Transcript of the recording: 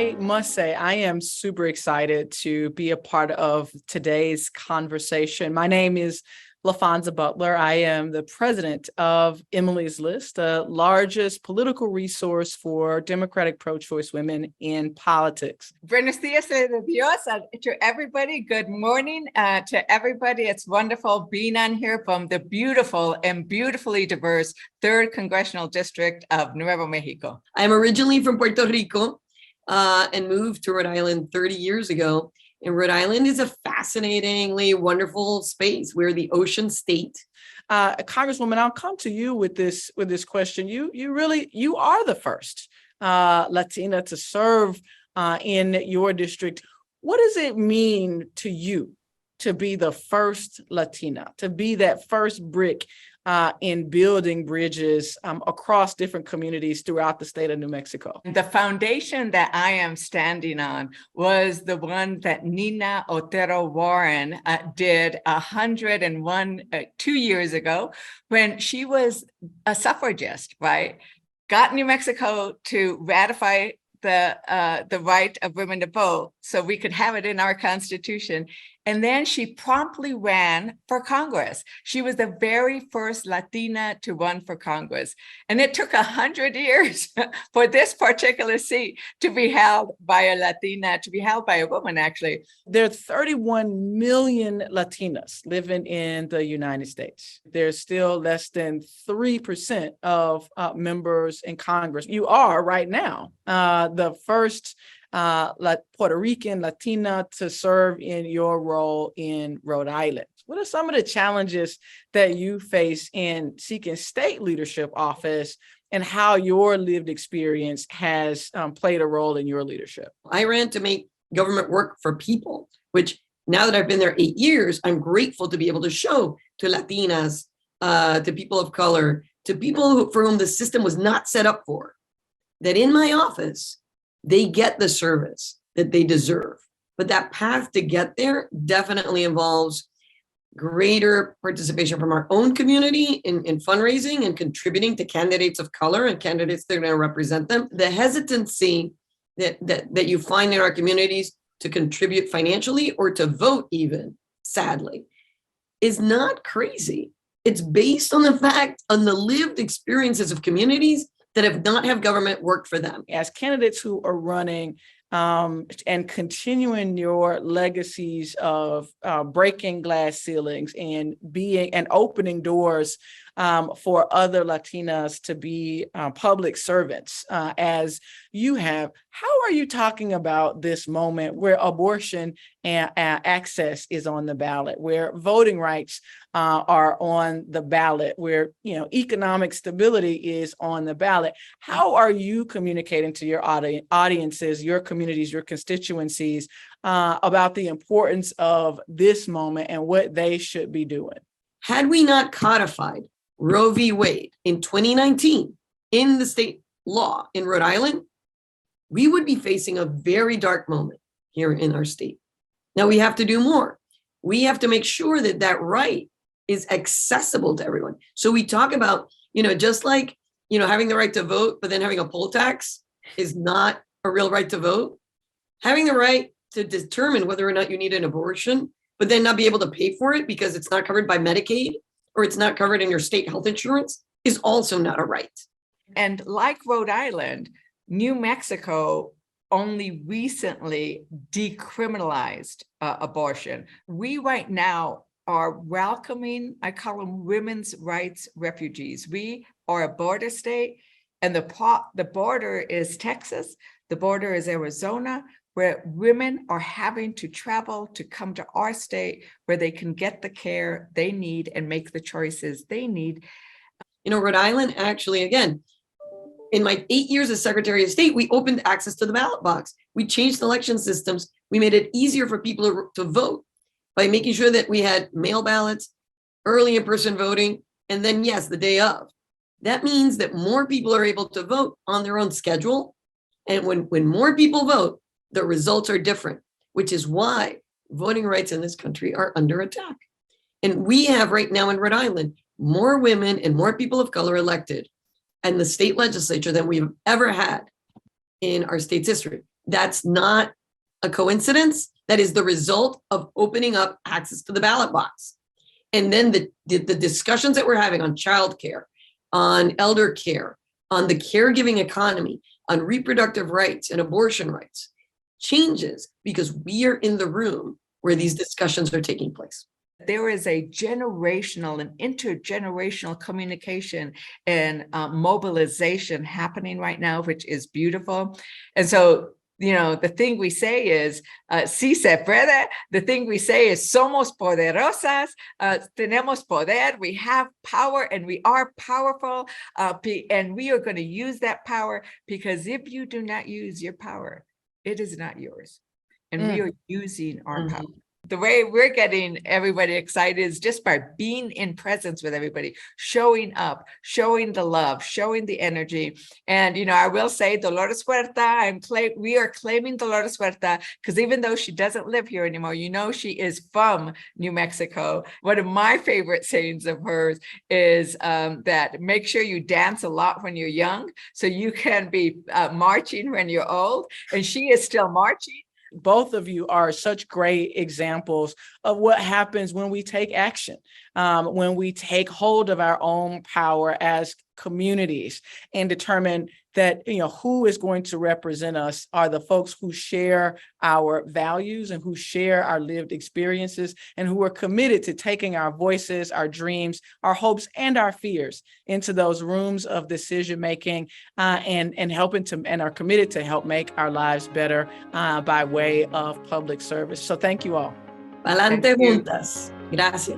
I must say, I am super excited to be a part of today's conversation. My name is Laphonza Butler. I am the president of EMILYs List, the largest political resource for Democratic pro-choice women in politics. Buenos dias to everybody. Good morning to everybody. It's wonderful being on here from the beautiful and beautifully diverse 3rd Congressional District of Nuevo Mexico. I'm originally from Puerto Rico and moved to Rhode Island 30 years ago. And Rhode Island is a fascinatingly wonderful space. We're the ocean state. Congresswoman, I'll come to you with this question. You are the first Latina to serve in your district. What does it mean to you to be the first Latina, to be that first brick in building bridges across different communities throughout the state of New Mexico? The foundation that I am standing on was the one that Nina Otero Warren did 2 years ago when she was a suffragist, right? Got New Mexico to ratify the right of women to vote so we could have it in our Constitution. And then she promptly ran for Congress. She was the very first Latina to run for Congress. And it took 100 years for this particular seat to be held by a Latina, to be held by a woman, actually. There are 31 million Latinas living in the United States. There's still less than 3% of members in Congress. You are right now the first Puerto Rican Latina to serve in your role in Rhode Island. What are some of the challenges that you face in seeking state leadership office and how your lived experience has played a role in your leadership? I ran to make government work for people, which now that I've been there 8 years, I'm grateful to be able to show to Latinas, to people of color, to people for whom the system was not set up for, that in my office, they get the service that they deserve. But that path to get there definitely involves greater participation from our own community in fundraising and contributing to candidates of color and candidates that are going to represent them. The hesitancy that you find in our communities to contribute financially or to vote even, sadly, is not crazy. It's based on the lived experiences of communities that have not have government work for them. As candidates who are running and continuing your legacies of breaking glass ceilings and opening doors for other Latinas to be public servants, as you have, how are you talking about this moment where abortion and access is on the ballot, where voting rights are on the ballot, where economic stability is on the ballot? How are you communicating to your audiences, your communities, your constituencies about the importance of this moment and what they should be doing? Had we not codified Roe v. Wade in 2019 in the state law in Rhode Island, we would be facing a very dark moment here in our state. Now we have to do more. We have to make sure that that right is accessible to everyone. So we talk about, just like, having the right to vote, but then having a poll tax is not a real right to vote. Having the right to determine whether or not you need an abortion, but then not be able to pay for it because it's not covered by Medicaid or it's not covered in your state health insurance is also not a right. And like Rhode Island, New Mexico only recently decriminalized abortion. We right now are welcoming, I call them women's rights refugees. We are a border state, and the border is Texas, the border is Arizona, where women are having to travel to come to our state where they can get the care they need and make the choices they need. Rhode Island, actually, again, in my 8 years as Secretary of State, we opened access to the ballot box. We changed election systems. We made it easier for people to vote by making sure that we had mail ballots, early in-person voting, and then, yes, the day of. That means that more people are able to vote on their own schedule. And when more people vote, the results are different, which is why voting rights in this country are under attack. And we have right now in Rhode Island, more women and more people of color elected in the state legislature than we've ever had in our state's history. That's not a coincidence. That is the result of opening up access to the ballot box. And then the discussions that we're having on childcare, on elder care, on the caregiving economy, on reproductive rights and abortion rights changes because we are in the room where these discussions are taking place. There is a generational and intergenerational communication and mobilization happening right now, which is beautiful. And so, you know, the thing we say is, sí se puede. The thing we say is, somos poderosas, tenemos poder, we have power and we are powerful, and we are going to use that power, because if you do not use your power, it is not yours. And we are using our power. The way we're getting everybody excited is just by being in presence with everybody, showing up, showing the love, showing the energy. And, you know, I will say Dolores Huerta, we are claiming Dolores Huerta, because even though she doesn't live here anymore, you know, she is from New Mexico. One of my favorite sayings of hers is that make sure you dance a lot when you're young, so you can be marching when you're old. And she is still marching. Both of you are such great examples of what happens when we take action, when we take hold of our own power as communities and determine that, you know, who is going to represent us are the folks who share our values and who share our lived experiences and who are committed to taking our voices, our dreams, our hopes, and our fears into those rooms of decision making and helping to, and are committed to help make our lives better by way of public service. So thank you all. Pa'lante juntas. Gracias.